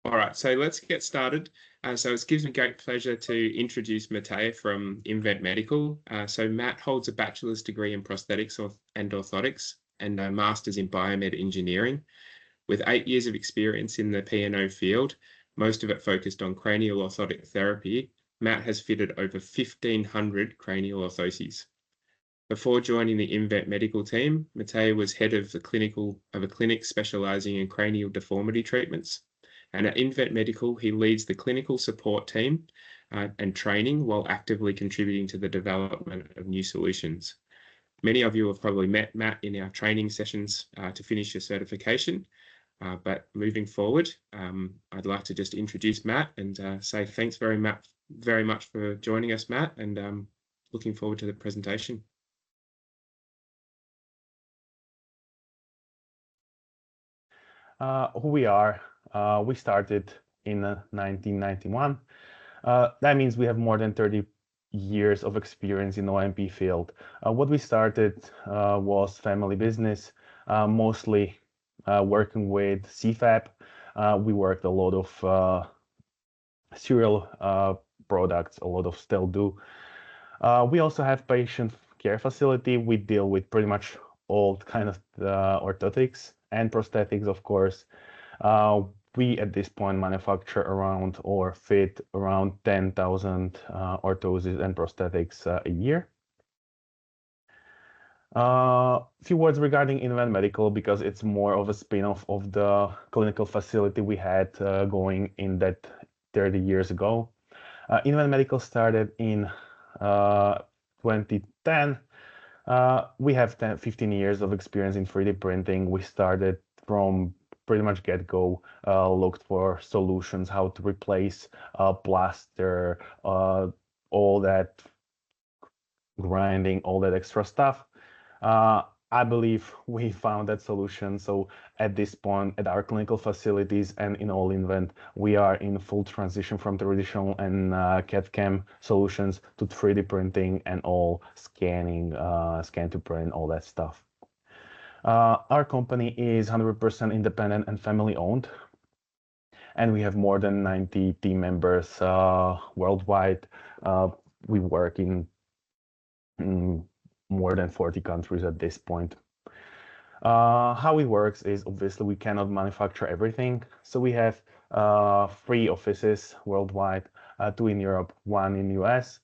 All right, so let's get started. So it gives me great pleasure to introduce Matteo from Invent Medical. So Matt holds a bachelor's degree in prosthetics and orthotics and a master's in biomed engineering. With 8 years of experience in the P&O field, most of it focused on cranial orthotic therapy, Matt has fitted over 1,500 cranial orthoses. Before joining the Invent Medical team, Matteo was head of a clinic specializing in cranial deformity treatments. And at Invent Medical, he leads the clinical support team and training while actively contributing to the development of new solutions. Many of you have probably met Matt in our training sessions to finish your certification. But moving forward, I'd like to just introduce Matt and say thanks very much for joining us, Matt, and looking forward to the presentation. Who we are. We started in 1991. That means we have more than 30 years of experience in O&P field. What we started was family business, mostly working with CFAP. We worked a lot of serial products, a lot of still do. We also have patient care facility. We deal with pretty much all kind of orthotics and prosthetics, of course. We at this point manufacture around or fit around 10,000 orthoses and prosthetics a year. A few words regarding Invent Medical, because it's more of a spin-off of the clinical facility we had going in that 30 years ago. Invent Medical started in 2010. We have 15 years of experience in 3D printing. We started from pretty much get-go, looked for solutions, how to replace plaster, all that grinding, all that extra stuff. I believe we found that solution. So at this point, at our clinical facilities and in all Invent, we are in full transition from traditional and CAD/CAM solutions to 3D printing and all scanning, scan to print, all that stuff. Our company is 100% independent and family owned, and we have more than 90 team members worldwide. We work in more than 40 countries at this point. How it works is obviously we cannot manufacture everything. So we have 3 offices worldwide, 2 in Europe, 1 in US.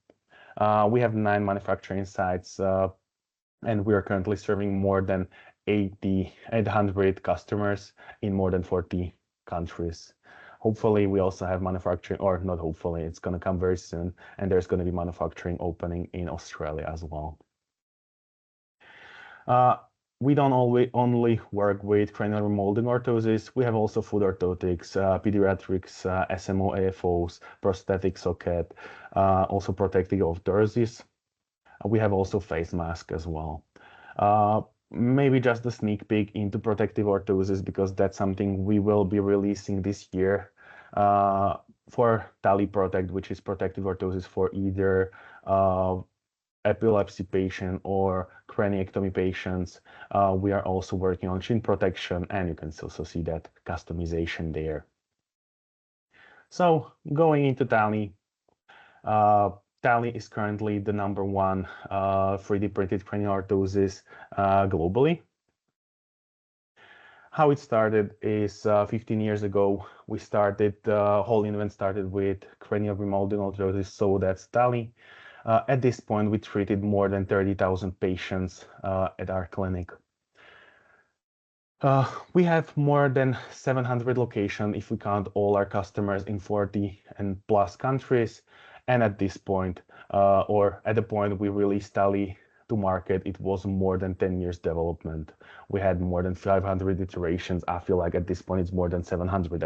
We have 9 manufacturing sites, and we are currently serving more than 800 customers in more than 40 countries. Hopefully, we also have manufacturing, or not hopefully, it's going to come very soon, and there's going to be manufacturing opening in Australia as well. We don't only work with cranial remolding orthoses. We have also foot orthotics, pediatrics, SMO, AFOs, prosthetic socket, also protective orthosis. We have also face mask as well. Maybe just a sneak peek into protective orthosis, because that's something we will be releasing this year for Talee Protect, which is protective orthosis for either epilepsy patient or craniectomy patients. We are also working on chin protection, and you can also see that customization there. So going into Talee, Talee is currently the #1 3D printed cranial orthosis globally. How it started is 15 years ago. We started, whole Invent started with cranial remolding orthosis, so that's Talee. At this point, we treated more than 30,000 patients at our clinic. We have more than 700 locations if we count all our customers in 40 and plus countries. And at this point, or at the point we released Talee to market, it was more than 10 years development. We had more than 500 iterations. I feel like at this point it's more than 700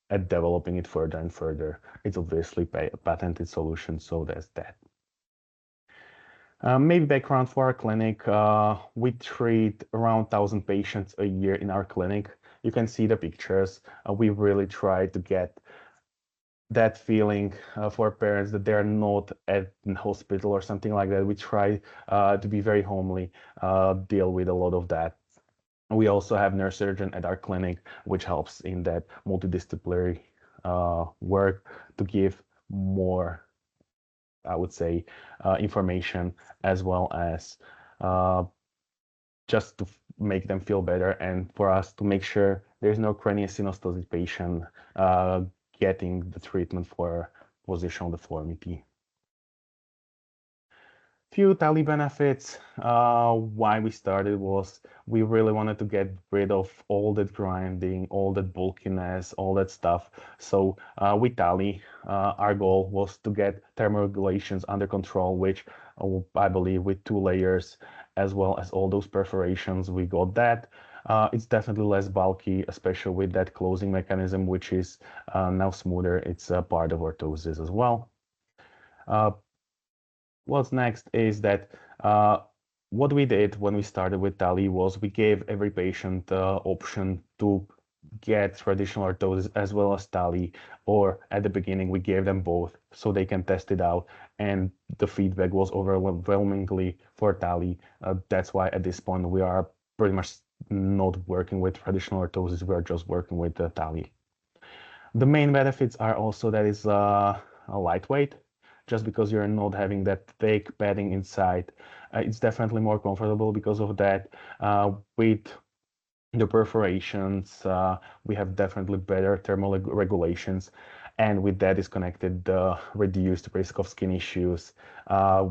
at developing it further and further. It's obviously a patented solution, so there's that. Maybe background for our clinic. We treat around 1,000 patients a year in our clinic. You can see the pictures. We really try to get that feeling for parents that they're not at a hospital or something like that. We try to be very homely, deal with a lot of that. We also have neurosurgeon at our clinic, which helps in that multidisciplinary work to give more, I would say, information, as well as uh, just to make them feel better, and for us to make sure there's no craniosynostosis patient uh, getting the treatment for positional deformity. Few Talee benefits. Why we started was we really wanted to get rid of all that grinding, all that bulkiness, all that stuff. So with Talee, our goal was to get thermoregulations under control, which I believe with 2 layers, as well as all those perforations, we got that. It's definitely less bulky, especially with that closing mechanism, which is now smoother. It's a part of orthosis as well. Uh, What's next is that what we did when we started with Talee was we gave every patient the option to get traditional orthosis as well as Talee, or at the beginning we gave them both so they can test it out, and the feedback was overwhelmingly for Talee. That's why at this point we are pretty much not working with traditional orthosis, we are just working with the Talee. The main benefits are also that it's a lightweight, just because you're not having that thick padding inside. It's definitely more comfortable because of that. With the perforations, we have definitely better thermal regulations. And with that is connected the reduced risk of skin issues.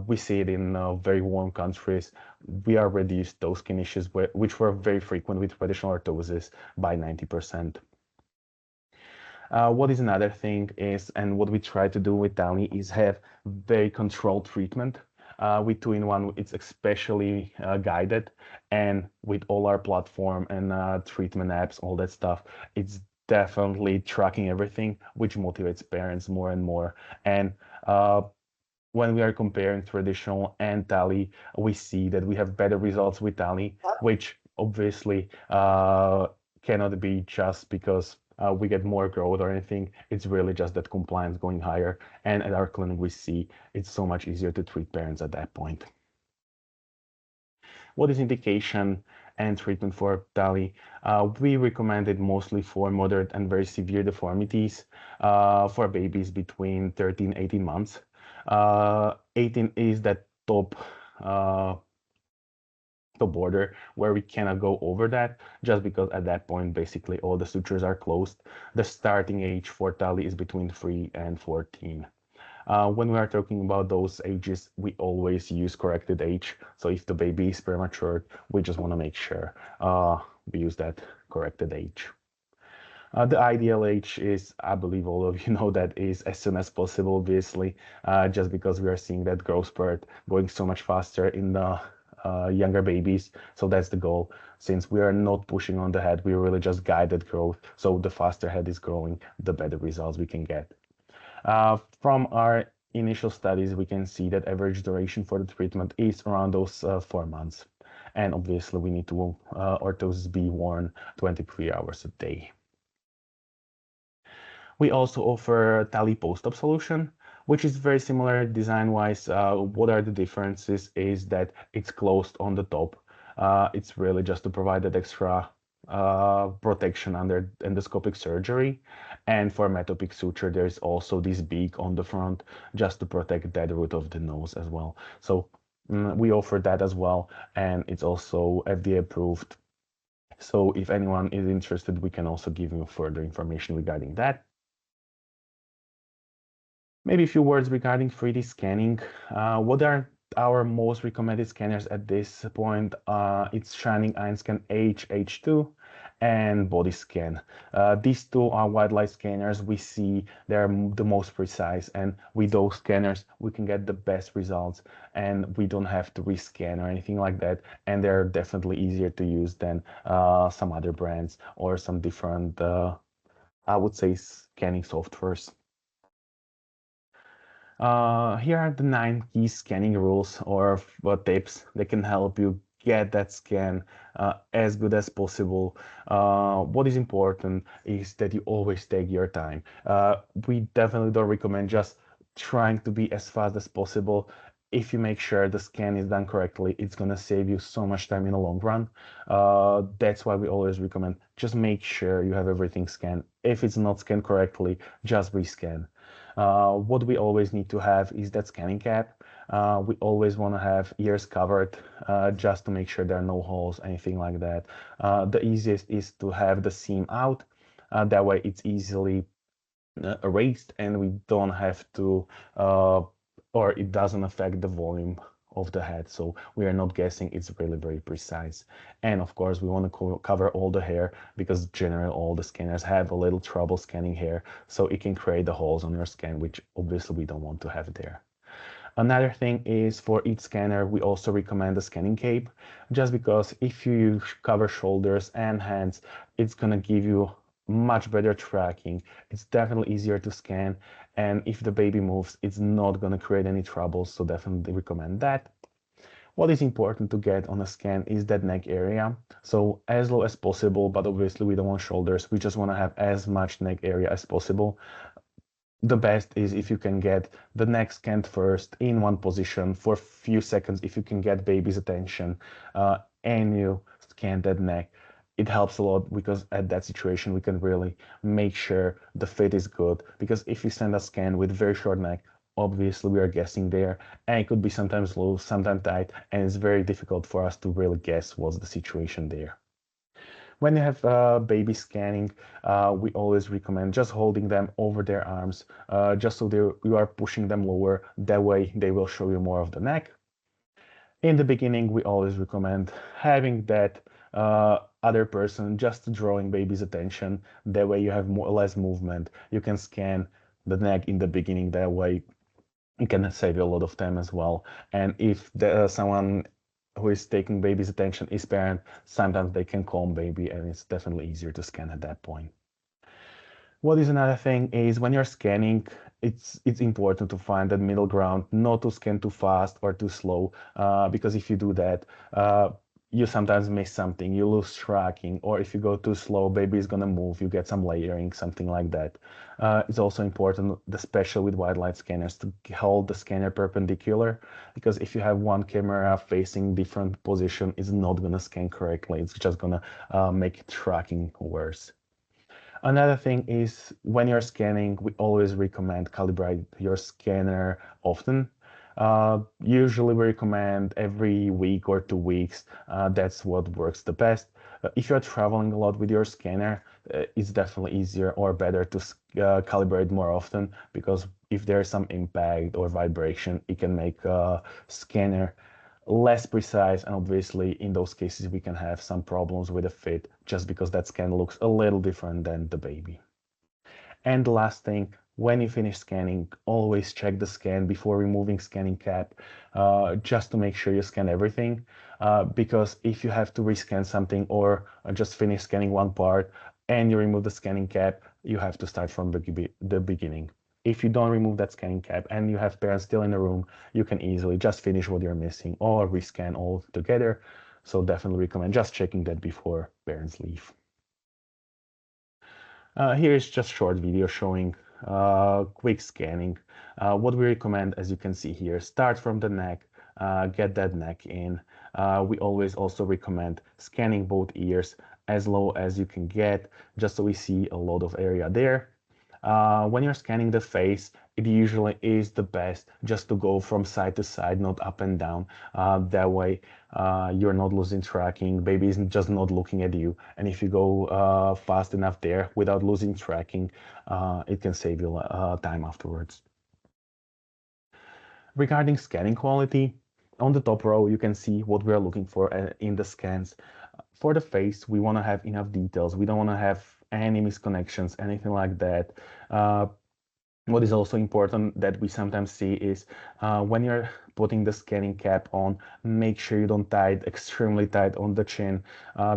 We see it in very warm countries. We are reduced those skin issues, which were very frequent with traditional orthosis, by 90%. What is another thing is, and what we try to do with Talee is have very controlled treatment. With 2-in-1, it's especially guided, and with all our platform and treatment apps, all that stuff, it's definitely tracking everything, which motivates parents more and more. And when we are comparing traditional and Talee, we see that we have better results with Talee, which obviously cannot be just because we get more growth or anything. It's really just that compliance going higher. And at our clinic, we see it's so much easier to treat parents at that point. What is indication and treatment for Talee? We recommend it mostly for moderate and very severe deformities for babies between 13 and 18 months. 18 is that uh, top border where we cannot go over that, just because at that point basically all the sutures are closed. The starting age for Talee is between 3 and 14. When we are talking about those ages, we always use corrected age. So if the baby is premature, we just want to make sure we use that corrected age. The ideal age is, I believe all of you know, that is as soon as possible, obviously, just because we are seeing that growth spurt going so much faster in the younger babies. So that's the goal. Since we are not pushing on the head, we really just guided growth. So the faster head is growing, the better results we can get. From our initial studies, we can see that average duration for the treatment is around those 4 months. And obviously, we need to orthosis be worn 23 hours a day. We also offer Talee post-op solution, which is very similar design-wise. What are the differences is that it's closed on the top. It's really just to provide that extra protection under endoscopic surgery. And for metopic suture, there's also this beak on the front just to protect that root of the nose as well. So we offer that as well, and it's also FDA approved. So if anyone is interested, we can also give you further information regarding that. Maybe a few words regarding 3D scanning. What are our most recommended scanners at this point? It's Shining Iron Scan H, H2, and Body Scan. These two are white light scanners. We see they're the most precise, and with those scanners, we can get the best results, and we don't have to rescan or anything like that. And they're definitely easier to use than some other brands or some different, I would say, scanning softwares. Here are the 9 key scanning rules or tips that can help you get that scan as good as possible. What is important is that you always take your time. We definitely don't recommend just trying to be as fast as possible. if you make sure the scan is done correctly, it's going to save you so much time in the long run. That's why we always recommend just make sure you have everything scanned. If it's not scanned correctly, just rescan. What we always need to have is that scanning cap. We always want to have ears covered just to make sure there are no holes, anything like that. The easiest is to have the seam out. That way it's easily erased and we don't have to, or it doesn't affect the volume of the head. So we are not guessing, it's really very precise. And of course, we want to cover all the hair because generally all the scanners have a little trouble scanning hair. So it can create the holes on your scan, which obviously we don't want to have there. Another thing is for each scanner, we also recommend a scanning cape, just because if you cover shoulders and hands, it's gonna give you much better tracking. It's definitely easier to scan, and if the baby moves, it's not gonna create any trouble, so definitely recommend that. What is important to get on a scan is that neck area. So as low as possible, but obviously we don't want shoulders. We just want to have as much neck area as possible. The best is if you can get the neck scanned first in one position for a few seconds. If you can get baby's attention and you scan that neck, it helps a lot because at that situation we can really make sure the fit is good. Because if we send a scan with very short neck, obviously we are guessing there, and it could be sometimes loose, sometimes tight, and it's very difficult for us to really guess what's the situation there. When you have baby scanning, we always recommend just holding them over their arms, just so you are pushing them lower. That way they will show you more of the neck. In the beginning, we always recommend having that other person just drawing baby's attention. That way you have more or less movement. You can scan the neck in the beginning. That way it can save you a lot of time as well. And if someone who is taking baby's attention is parent, sometimes they can calm baby and it's definitely easier to scan at that point. What is another thing is when you're scanning, it's important to find that middle ground, not to scan too fast or too slow, because if you do that, you sometimes miss something, you lose tracking, or if you go too slow, baby is gonna move, you get some layering, something like that. It's also important, especially with wide light scanners, to hold the scanner perpendicular, because if you have one camera facing different position, it's not gonna scan correctly. It's just gonna make tracking worse. Another thing is when you're scanning, we always recommend calibrate your scanner often. Usually we recommend every week or 2 weeks. That's what works the best. If you're traveling a lot with your scanner, it's definitely easier or better to calibrate more often, because if there's some impact or vibration, it can make a scanner less precise, and obviously in those cases we can have some problems with the fit just because that scan looks a little different than the baby. And the last thing, when you finish scanning, always check the scan before removing scanning cap, just to make sure you scan everything, because if you have to rescan something or just finish scanning one part and you remove the scanning cap, you have to start from the beginning. If you don't remove that scanning cap and you have parents still in the room, you can easily just finish what you're missing or rescan all together. So definitely recommend just checking that before parents leave. Here is just short video showing quick scanning. What we recommend, as you can see here, start from the neck, get that neck in. We always also recommend scanning both ears as low as you can get, just so we see a lot of area there. When you're scanning the face, it usually is the best just to go from side to side, not up and down. That way, you're not losing tracking. Baby is just not looking at you. And if you go fast enough there without losing tracking, it can save you time afterwards. Regarding scanning quality, on the top row, you can see what we're looking for in the scans. For the face, we want to have enough details. We don't want to have any misconnections, anything like that. What is also important that we sometimes see is when you're putting the scanning cap on, make sure you don't tie it extremely tight on the chin,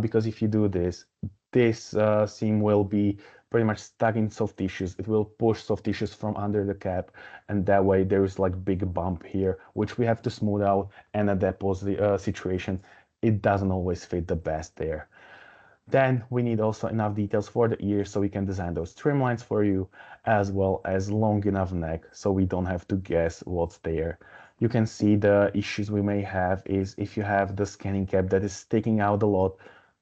because if you do this, this seam will be pretty much stuck in soft tissues. It will push soft tissues from under the cap, and that way there is like big bump here, which we have to smooth out. And at that situation, it doesn't always fit the best there. Then we need also enough details for the ears so we can design those trim lines for you, as well as long enough neck so we don't have to guess what's there. You can see the issues we may have is if you have the scanning cap that is sticking out a lot,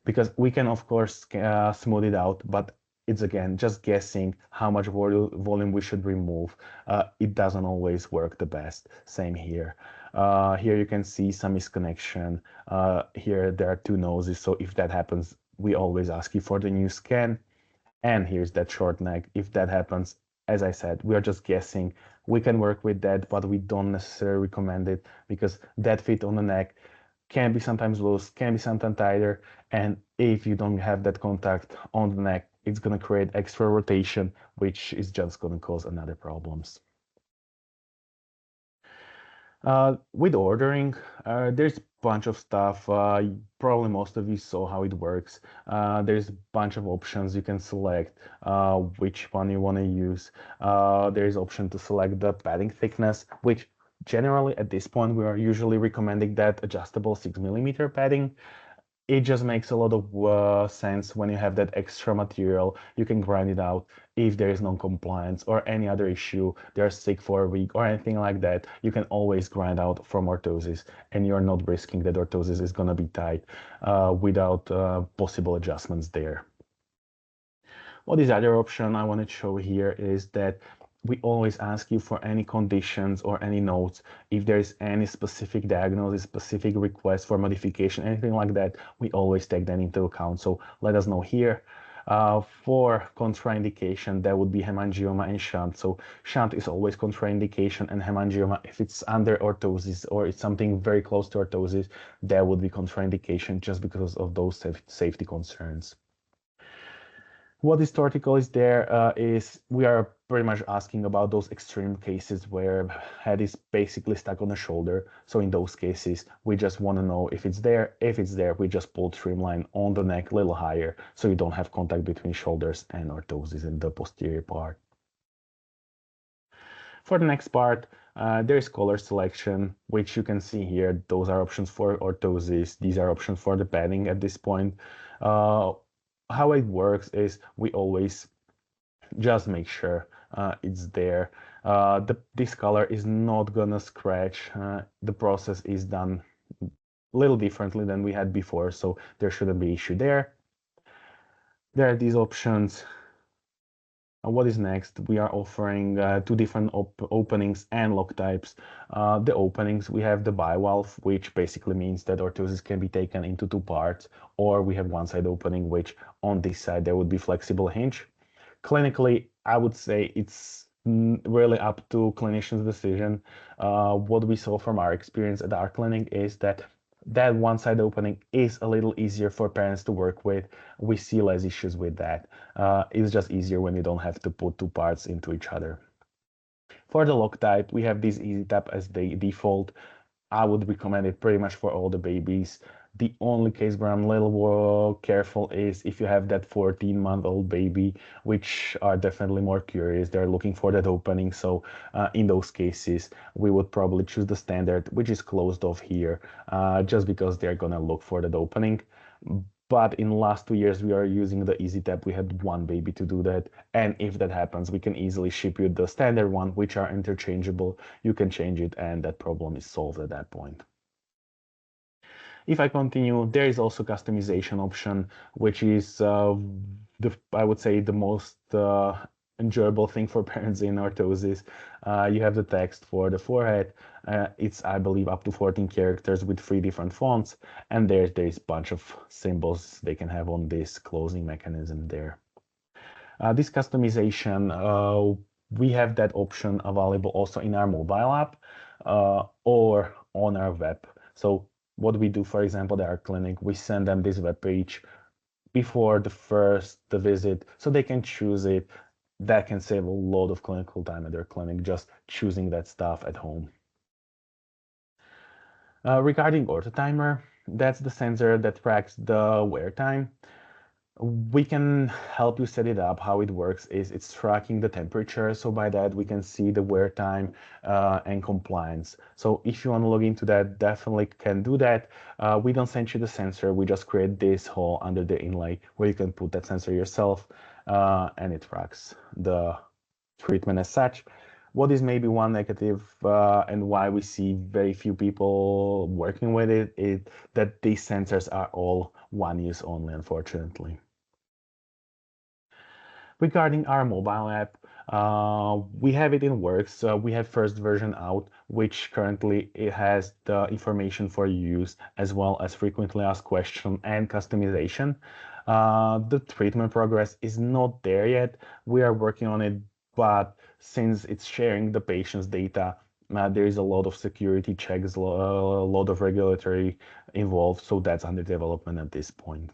because we can of course smooth it out, but it's again just guessing how much volume we should remove. It doesn't always work the best. Same here. Here you can see some misconnection. Here there are two noses, so if that happens, we always ask you for the new scan. And here's that short neck. If that happens, as I said, we are just guessing. We can work with that, but we don't necessarily recommend it because that fit on the neck can be sometimes loose, can be sometimes tighter. And if you don't have that contact on the neck, it's going to create extra rotation, which is just going to cause another problems. With ordering, there's a bunch of stuff. Probably most of you saw how it works. There's a bunch of options you can select which one you want to use. There's option to select the padding thickness, which generally at this point we are usually recommending that adjustable 6 mm padding. It just makes a lot of sense when you have that extra material. You can grind it out if there is non-compliance or any other issue, they're sick for a week or anything like that. You can always grind out from orthosis, and you're not risking that orthosis is going to be tight without possible adjustments there. What is the other option I want to show here is that we always ask you for any conditions or any notes. If there's any specific diagnosis, specific request for modification, anything like that, we always take that into account. So let us know here. For contraindication, that would be hemangioma and shunt. So shunt is always contraindication, and hemangioma, if it's under orthosis or it's something very close to orthosis, that would be contraindication just because of those safety concerns. What is theoretical is there is we are pretty much asking about those extreme cases where head is basically stuck on the shoulder. So in those cases, we just want to know if it's there. If it's there, we just pull trimline on the neck a little higher so you don't have contact between shoulders and orthosis in the posterior part. For the next part, there is color selection, which you can see here. Those are options for orthosis. These are options for the padding at this point. How it works is we always just make sure it's there. This color is not gonna scratch. The process is done a little differently than we had before, so there shouldn't be issue there. There are these options. What is next? We are offering two different openings and lock types. The openings, we have the bivalve, which basically means that orthosis can be taken into two parts, or we have one side opening, which on this side there would be flexible hinge. Clinically, I would say it's really up to clinician's decision. What we saw from our experience at our clinic is that one side opening is a little easier for parents to work with. We see less issues with that. It's just easier when you don't have to put two parts into each other. For the lock type, we have this easy tap as the default. I would recommend it pretty much for all the babies. The only case where I'm a little more careful is if you have that 14-month-old baby, which are definitely more curious. They're looking for that opening. So in those cases, we would probably choose the standard, which is closed off here, just because they're gonna look for that opening. But in the last 2 years, we are using the easy tap. We had one baby to do that. And if that happens, we can easily ship you the standard one, which are interchangeable. You can change it and that problem is solved at that point. If I continue, there is also customization option, which is I would say the most enjoyable thing for parents in orthosis. You have the text for the forehead. It's, I believe, up to 14 characters with 3 different fonts, and there's a bunch of symbols they can have on this closing mechanism there. This customization, we have that option available also in our mobile app or on our web. So what we do, for example, at our clinic, we send them this web page before the visit so they can choose it. That can save a lot of clinical time at their clinic, just choosing that stuff at home. Regarding orthotimer, that's the sensor that tracks the wear time. We can help you set it up. How it works is it's tracking the temperature. So by that, we can see the wear time and compliance. So if you want to log into that, definitely can do that. We don't send you the sensor. We just create this hole under the inlay where you can put that sensor yourself and it tracks the treatment as such. What is maybe one negative and why we see very few people working with it is that these sensors are all one use only, unfortunately. Regarding our mobile app, we have it in works. We have first version out, which currently it has the information for use as well as frequently asked question and customization. The treatment progress is not there yet. We are working on it, but since it's sharing the patient's data, there is a lot of security checks, a lot of regulatory involved, so that's under development at this point.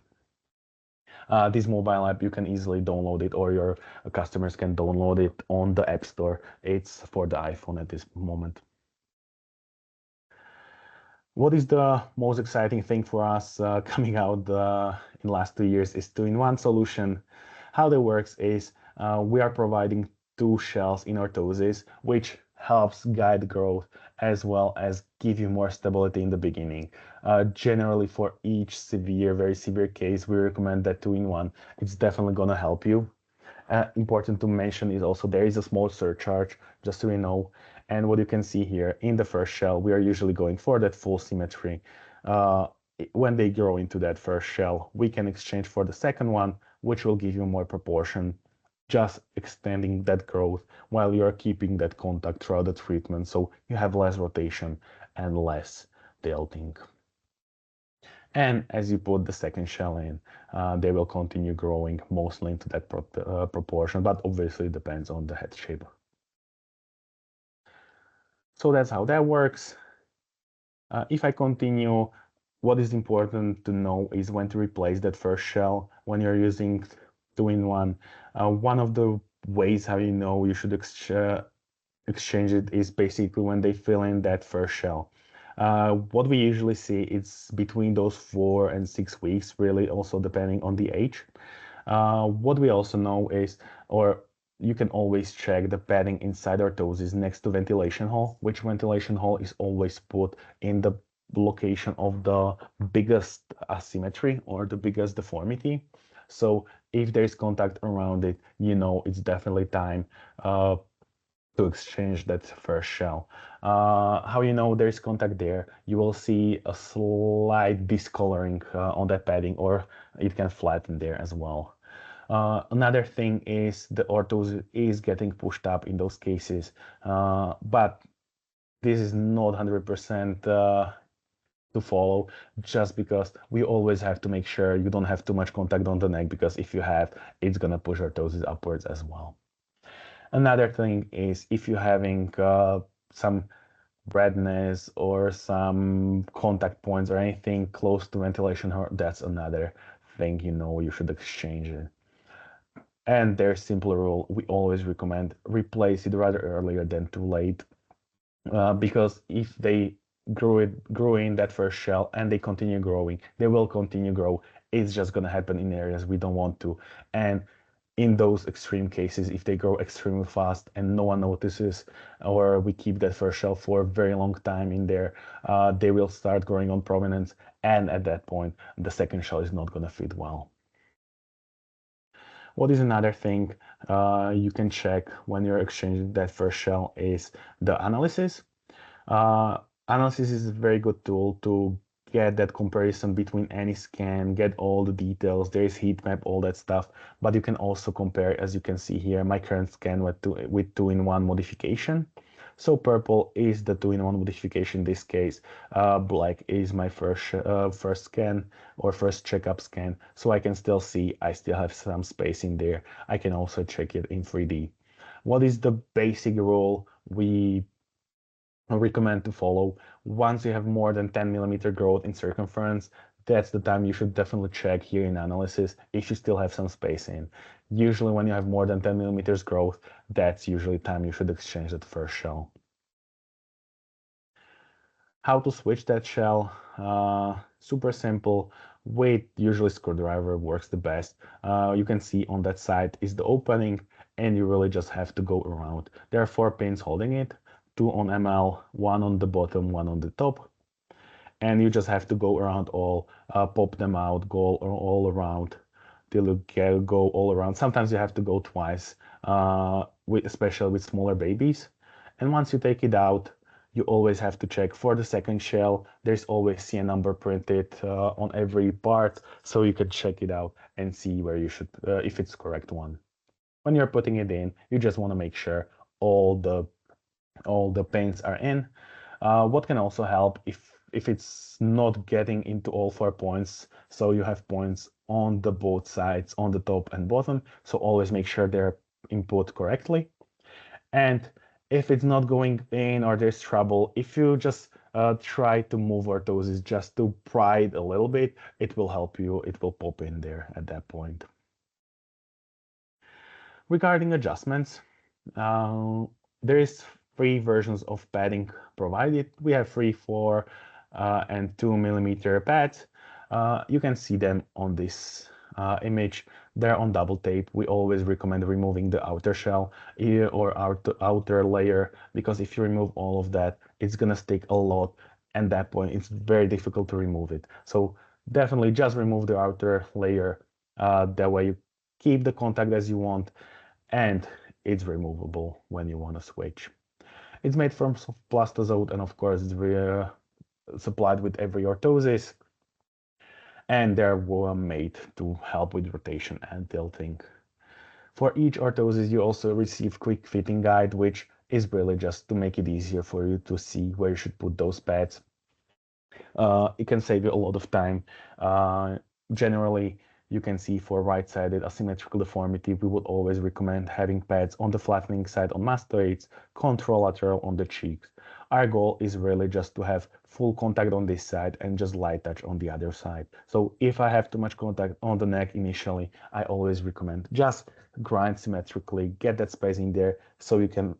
This mobile app, you can easily download it, or your customers can download it on the App Store. It's for the iPhone at this moment. What is the most exciting thing for us coming out in the last 2 years is two-in-one solution. How that works is we are providing two shells in orthosis, which helps guide growth as well as give you more stability in the beginning. Generally, for each very severe case, we recommend that two-in-one. It's definitely going to help you. Important to mention is also there is a small surcharge, just so you know. And what you can see here in the first shell, we are usually going for that full symmetry. When they grow into that first shell, we can exchange for the second one, which will give you more proportion, just extending that growth while you're keeping that contact throughout the treatment. So you have less rotation and less tilting. And as you put the second shell in, they will continue growing mostly into that proportion, but obviously it depends on the head shape. So that's how that works. If I continue, what is important to know is when to replace that first shell when you're using two-in-one. One of the ways how you know you should exchange it is basically when they fill in that first shell. What we usually see is between those 4 and 6 weeks, really also depending on the age. What we also know is, or you can always check the padding inside orthosis next to ventilation hole, which ventilation hole is always put in the location of the biggest asymmetry or the biggest deformity. So if there's contact around it, you know it's definitely time to exchange that first shell. How you know there's contact there? You will see a slight discoloring on that padding, or it can flatten there as well. Another thing is the orthosis is getting pushed up in those cases, but this is not 100% to follow, just because we always have to make sure you don't have too much contact on the neck, because if you have, it's gonna push orthosis upwards as well. Another thing is if you're having some redness or some contact points or anything close to ventilation, that's another thing you know you should exchange it. And there's simple rule, we always recommend replace it rather earlier than too late, because if they grew in that first shell and they continue growing, they will continue grow. It's just gonna happen in areas we don't want to. And in those extreme cases, if they grow extremely fast and no one notices, or we keep that first shell for a very long time in there, they will start growing on prominence. And at that point, the second shell is not going to fit well. What is another thing you can check when you're exchanging that first shell is the analysis. Analysis is a very good tool to get that comparison between any scan, get all the details, there's heat map, all that stuff, but you can also compare, as you can see here, my current scan with two-in-one modification. So purple is the two-in-one modification in this case, black is my first scan or first checkup scan, so I can still see I still have some space in there. I can also check it in 3D. What is the basic rule we recommend to follow? Once you have more than 10 mm growth in circumference, that's the time you should definitely check here in analysis if you still have some space in. Usually when you have more than 10 mm growth, that's usually time you should exchange that first shell. How to switch that shell? Super simple. With usually screwdriver works the best. You can see on that side is the opening, and you really just have to go around. There are 4 pins holding it, 2 on ML, 1 on the bottom, 1 on the top. And you just have to go around all, pop them out, go all around till you go all around. Sometimes you have to go twice, especially with smaller babies. And once you take it out, you always have to check for the second shell. There's always CN number printed on every part, so you can check it out and see where you should, if it's the correct one. When you're putting it in, you just want to make sure all the pins are in. What can also help if it's not getting into all 4 points, so you have points on the both sides, on the top and bottom, so always make sure they're input correctly. And if it's not going in or there's trouble, if you just try to move orthosis just to pry it a little bit, it will help you. It will pop in there at that point. Regarding adjustments, there is 3 versions of padding provided. We have 3, 4, and 2 mm pads. You can see them on this image. They're on double tape. We always recommend removing the outer shell or outer layer, because if you remove all of that, it's gonna stick a lot. At that point, it's very difficult to remove it. So definitely just remove the outer layer. That way you keep the contact as you want, and it's removable when you want to switch. It's made from soft plastozote, and of course it's supplied with every orthosis, and they're made to help with rotation and tilting. For each orthosis, you also receive quick fitting guide, which is really just to make it easier for you to see where you should put those pads. It can save you a lot of time. Generally, you can see for right-sided asymmetrical deformity, we would always recommend having pads on the flattening side on mastoids, contralateral on the cheeks. Our goal is really just to have full contact on this side and just light touch on the other side. So if I have too much contact on the neck initially, I always recommend just grind symmetrically, get that space in there so you can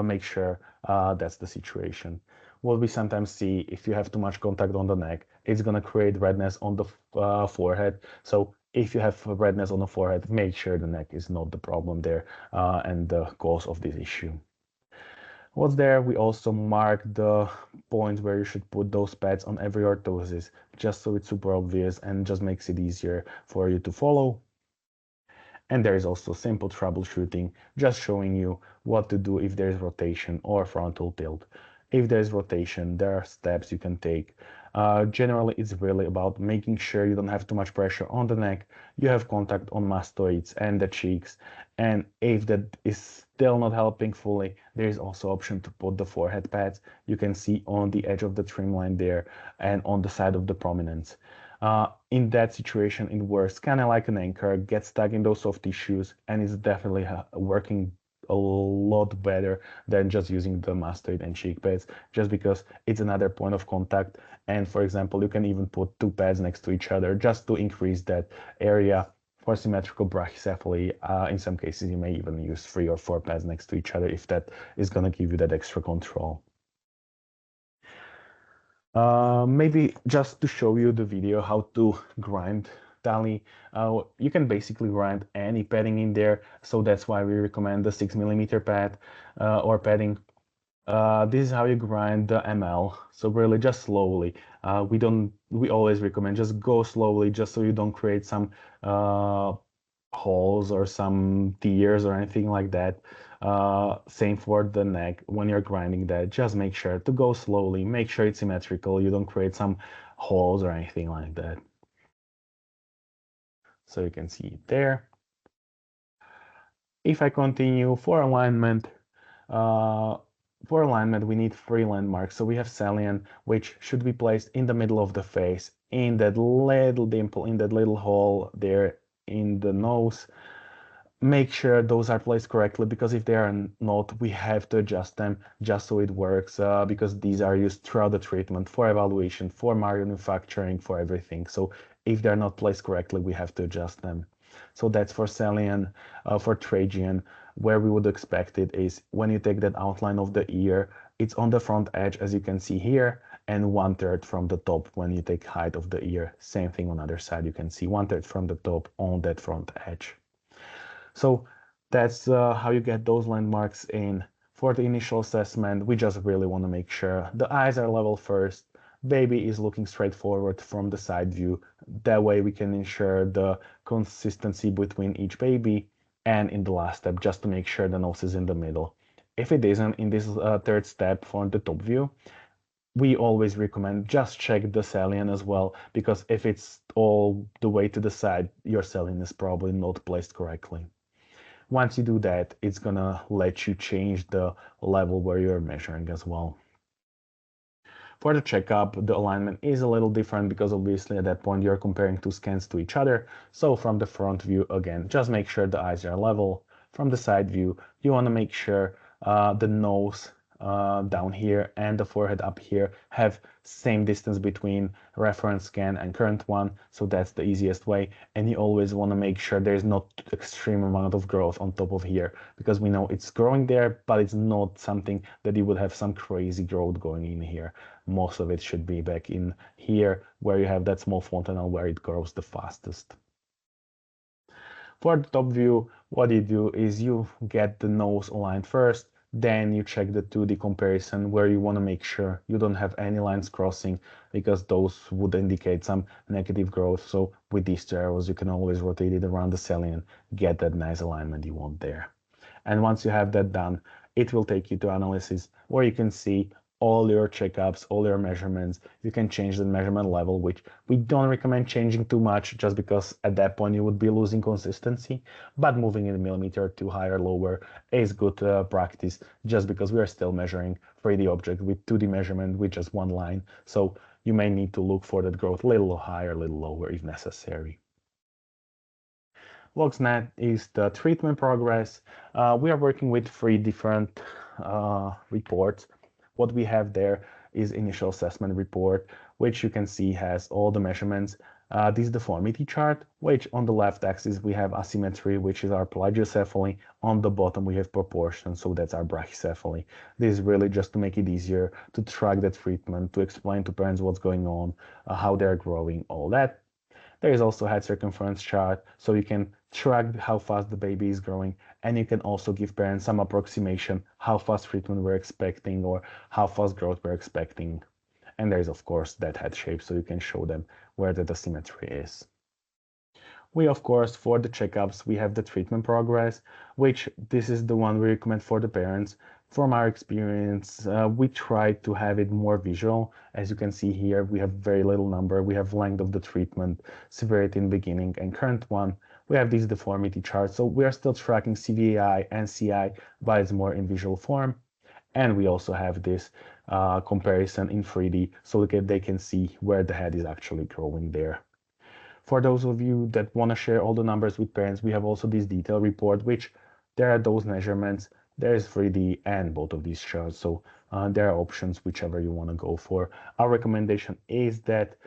make sure that's the situation. What we sometimes see, if you have too much contact on the neck, it's going to create redness on the forehead. So if you have redness on the forehead, make sure the neck is not the problem there and the cause of this issue. What's there, we also mark the points where you should put those pads on every orthosis, just so it's super obvious and just makes it easier for you to follow. And there is also simple troubleshooting, just showing you what to do if there's rotation or frontal tilt. If there's rotation, there are steps you can take. Generally, it's really about making sure you don't have too much pressure on the neck, you have contact on mastoids and the cheeks, and if that is still not helping fully, there is also option to put the forehead pads. You can see on the edge of the trim line there and on the side of the prominence. In that situation, it works kind of like an anchor, gets stuck in those soft tissues, and it's definitely working a lot better than just using the mastoid and cheek pads, just because it's another point of contact. And for example, you can even put 2 pads next to each other just to increase that area. For symmetrical brachycephaly, in some cases, you may even use 3 or 4 pads next to each other if that is going to give you that extra control. Maybe just to show you the video how to grind Talee. You can basically grind any padding in there, so that's why we recommend the 6 mm pad or padding. This is how you grind the ML, so really just slowly. We always recommend just go slowly, just so you don't create some holes or some tears or anything like that. Same for the neck. When you're grinding that, just make sure to go slowly, make sure it's symmetrical, you don't create some holes or anything like that. So you can see it there. If I continue for alignment, we need 3 landmarks. So we have salient, which should be placed in the middle of the face, in that little dimple, in that little hole there in the nose. Make sure those are placed correctly, because if they are not, we have to adjust them just so it works, because these are used throughout the treatment for evaluation, for manufacturing, for everything. So if they're not placed correctly, we have to adjust them. So that's for salient. For trachean, where we would expect it is when you take that outline of the ear, it's on the front edge, as you can see here, and 1/3 from the top when you take height of the ear. Same thing on the other side, you can see 1/3 from the top on that front edge. So that's how you get those landmarks in. For the initial assessment, we just really want to make sure the eyes are level first, baby is looking straight forward from the side view. That way we can ensure the consistency between each baby, and in the last step, just to make sure the nose is in the middle. If it isn't in this third step for the top view, we always recommend just check the salient as well, because if it's all the way to the side, your salient is probably not placed correctly. Once you do that, it's gonna let you change the level where you're measuring as well. For the checkup, the alignment is a little different because obviously at that point you're comparing two scans to each other. So from the front view, again, just make sure the eyes are level. From the side view, you want to make sure the nose down here and the forehead up here have same distance between reference scan and current one. So that's the easiest way. And you always want to make sure there's not extreme amount of growth on top of here, because we know it's growing there, but it's not something that you would have some crazy growth going in here. Most of it should be back in here where you have that small fontanelle where it grows the fastest. For the top view, what you do is you get the nose aligned first, then you check the 2D comparison where you want to make sure you don't have any lines crossing, because those would indicate some negative growth. So with these two arrows, you can always rotate it around the salient, get that nice alignment you want there. And once you have that done, it will take you to analysis where you can see all your checkups, all your measurements. You can change the measurement level, which we don't recommend changing too much just because at that point you would be losing consistency. But moving in a millimeter to higher, lower is good practice, just because we are still measuring 3D object with 2D measurement with just one line. So you may need to look for that growth a little higher, a little lower if necessary. What's next is the treatment progress. We are working with 3 different reports. What we have there is initial assessment report, which you can see has all the measurements. This deformity chart, which on the left axis we have asymmetry, which is our plagiocephaly. On the bottom we have proportion, so that's our brachycephaly. This is really just to make it easier to track the treatment, to explain to parents what's going on, how they're growing, all that. There is also head circumference chart, so you can track how fast the baby is growing, and you can also give parents some approximation how fast treatment we're expecting or how fast growth we're expecting. And there's of course that head shape, so you can show them where the asymmetry is. We, of course, for the checkups, we have the treatment progress, which this is the one we recommend for the parents. From our experience, we try to have it more visual. As you can see here, we have very little number. We have length of the treatment, severity in beginning, and current one. We have these deformity charts. So we are still tracking CVAI and CI, but it's more in visual form. And we also have this comparison in 3D, so that they can see where the head is actually growing there. For those of you that want to share all the numbers with parents, we have also this detail report, which there are those measurements. There is 3D and both of these charts, so there are options whichever you want to go for. Our recommendation is that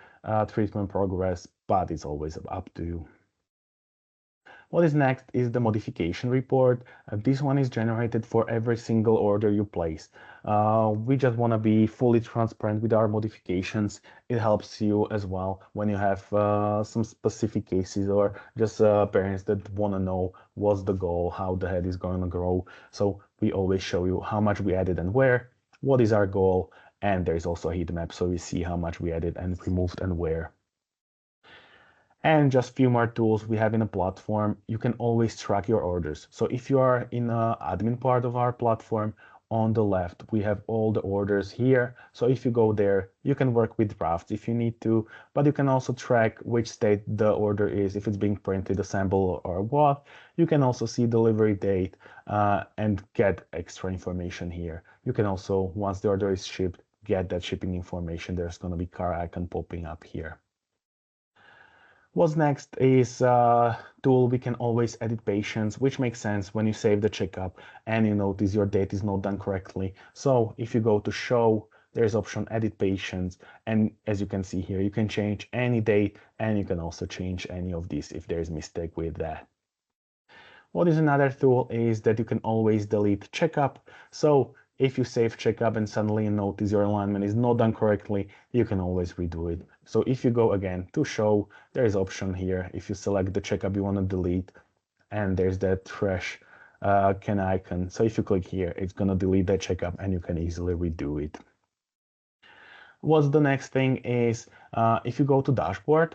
treatment progress, but it's always up to you. What is next is the modification report. This one is generated for every single order you place. We just want to be fully transparent with our modifications. It helps you as well when you have some specific cases or just parents that want to know what's the goal, how the head is going to grow. So we always show you how much we added and where, what is our goal, and there's also a heat map so we see how much we added and removed and where. And just a few more tools we have in a platform. You can always track your orders. So if you are in the admin part of our platform, on the left, we have all the orders here. So if you go there, you can work with drafts if you need to, but you can also track which state the order is, if it's being printed, assembled, or what. You can also see delivery date and get extra information here. You can also, once the order is shipped, get that shipping information. There's going to be car icon popping up here. What's next is a tool we can always edit patients, which makes sense when you save the checkup and you notice your date is not done correctly. So if you go to show, there's option edit patients, and as you can see here, you can change any date and you can also change any of these if there's mistake with that. What is another tool is that you can always delete checkup. So if you save checkup and suddenly you notice your alignment is not done correctly, you can always redo it. So if you go again to show, there is option here. If you select the checkup you want to delete, and there's that trash can icon. So if you click here, it's going to delete that checkup and you can easily redo it. What's the next thing is if you go to dashboard,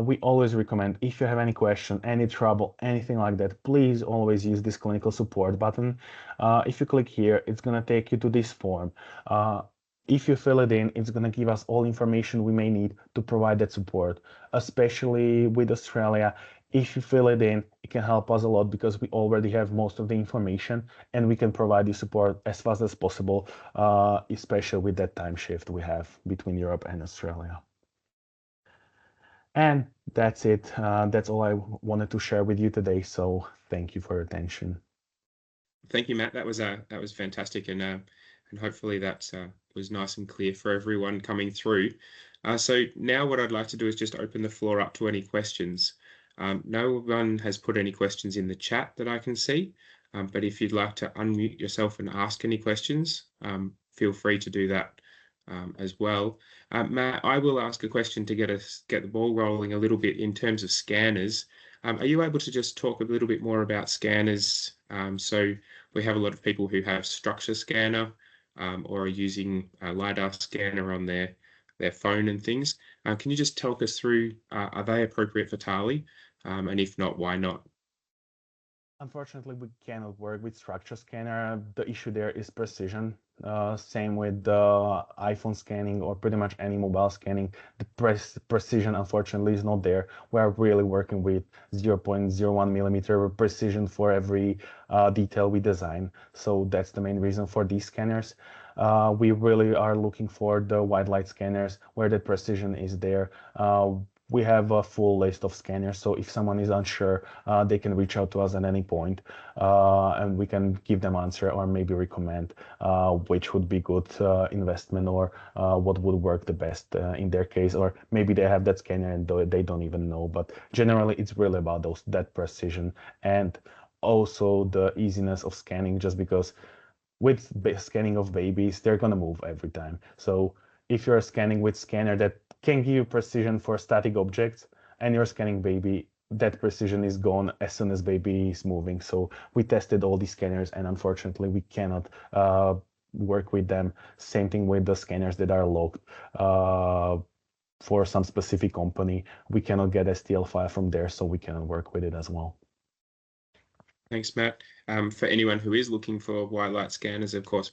We always recommend, if you have any question, any trouble, anything like that, please always use this clinical support button. If you click here, it's going to take you to this form. If you fill it in, it's going to give us all information we may need to provide that support, especially with Australia. If you fill it in, it can help us a lot because we already have most of the information and we can provide you support as fast as possible, especially with that time shift we have between Europe and Australia. And that's it. That's all I wanted to share with you today. So thank you for your attention. Thank you, Matt. That was fantastic, and hopefully that was nice and clear for everyone coming through. So now what I'd like to do is just open the floor up to any questions. No one has put any questions in the chat that I can see, but if you'd like to unmute yourself and ask any questions, feel free to do that as well. Matt, I will ask a question to get the ball rolling a little bit in terms of scanners. Are you able to just talk a little bit more about scanners? So we have a lot of people who have structure scanner or are using a LiDAR scanner on their phone and things. Can you just talk us through, are they appropriate for Talee? And if not, why not? Unfortunately, we cannot work with structure scanner. The issue there is precision. Same with the iPhone scanning or pretty much any mobile scanning. The precision, unfortunately, is not there. We are really working with 0.01 millimeter precision for every detail we design. So that's the main reason for these scanners. We really are looking for the white light scanners where the precision is there. We have a full list of scanners, so if someone is unsure, they can reach out to us at any point, and we can give them answer or maybe recommend which would be good investment or what would work the best in their case, or maybe they have that scanner and they don't even know. But generally, it's really about that precision and also the easiness of scanning, just because with scanning of babies, they're gonna move every time. So if you're scanning with scanner that can give you precision for static objects and you're scanning baby, that precision is gone as soon as baby is moving. So we tested all these scanners and unfortunately we cannot work with them. Same thing with the scanners that are locked. For some specific company, we cannot get STL file from there, so we cannot work with it as well. Thanks, Matt. For anyone who is looking for white light scanners, of course,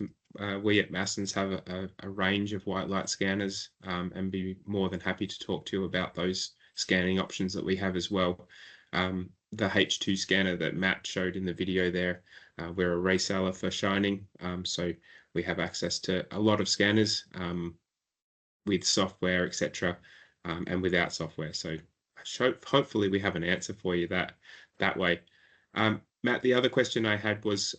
we at Massens have a range of white light scanners and be more than happy to talk to you about those scanning options that we have as well. The H2 scanner that Matt showed in the video there, we're a reseller for Shining, so we have access to a lot of scanners with software, etc., and without software. So hopefully we have an answer for you that way. Matt, the other question I had was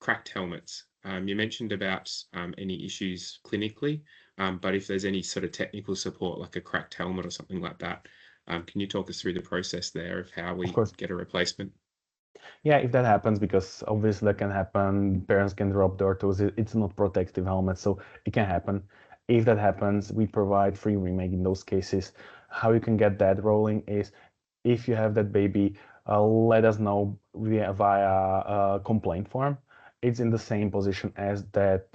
cracked helmets. You mentioned about any issues clinically, but if there's any sort of technical support, like a cracked helmet or something like that, can you talk us through the process there of how we get a replacement? Yeah, if that happens, because obviously that can happen, parents can drop the orthosis, it's not protective helmet, so it can happen. If that happens, we provide free remake in those cases. How you can get that rolling is if you have that baby, let us know via a complaint form. It's in the same position as that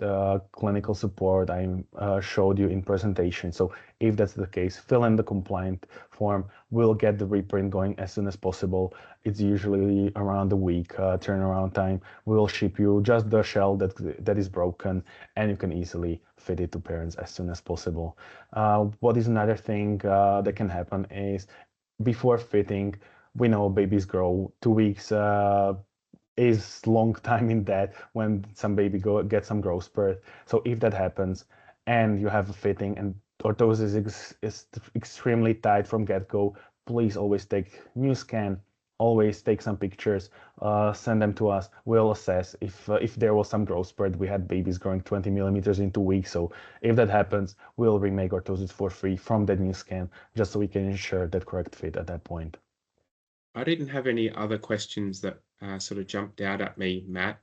clinical support I showed you in presentation. So if that's the case, fill in the complaint form. We'll get the reprint going as soon as possible. It's usually around a week turnaround time. We'll ship you just the shell that is broken, and you can easily fit it to parents as soon as possible. What is another thing that can happen is before fitting, we know babies grow 2 weeks. Is long time in that when some baby get some growth spurt. So if that happens and you have a fitting and orthosis is extremely tight from get-go, please always take new scan, always take some pictures, send them to us. We'll assess if there was some growth spurt. We had babies growing 20 millimeters in 2 weeks. So if that happens, we'll remake orthosis for free from that new scan, just so we can ensure that correct fit at that point. I didn't have any other questions that sort of jumped out at me, Matt.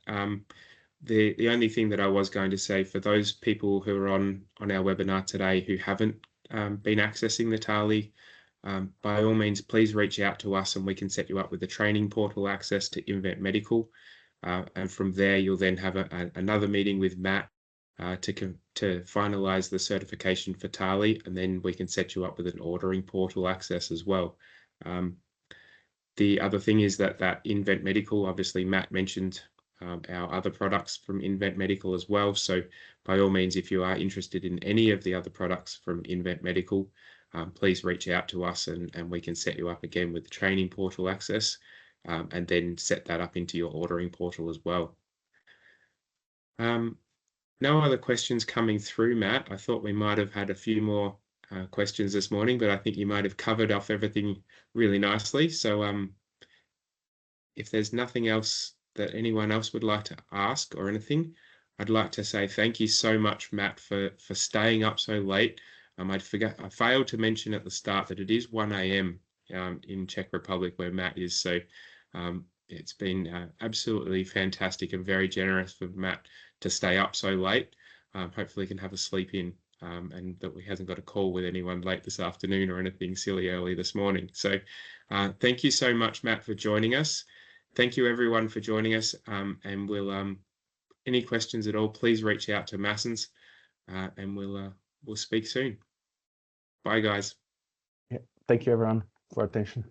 The only thing that I was going to say for those people who are on our webinar today who haven't been accessing the Talee, by all means, please reach out to us and we can set you up with the training portal access to Invent Medical. And from there, you'll then have another meeting with Matt to finalize the certification for Talee, and then we can set you up with an ordering portal access as well. The other thing is that Invent Medical, obviously Matt mentioned our other products from Invent Medical as well. So by all means, if you are interested in any of the other products from Invent Medical, please reach out to us and we can set you up again with the training portal access, and then set that up into your ordering portal as well. No other questions coming through, Matt. I thought we might have had a few more questions this morning, but I think you might have covered off everything really nicely. So if there's nothing else that anyone else would like to ask or anything, I'd like to say thank you so much, Matt, for staying up so late. I failed to mention at the start that it is 1 a.m. In Czech Republic where Matt is. So it's been absolutely fantastic and very generous for Matt to stay up so late. Hopefully he can have a sleep in, and that he hasn't got a call with anyone late this afternoon or anything silly early this morning. So thank you so much, Matt, for joining us. Thank you everyone for joining us, and we'll any questions at all, please reach out to Massens, and we'll speak soon. Bye guys. Yeah. Thank you everyone for attention.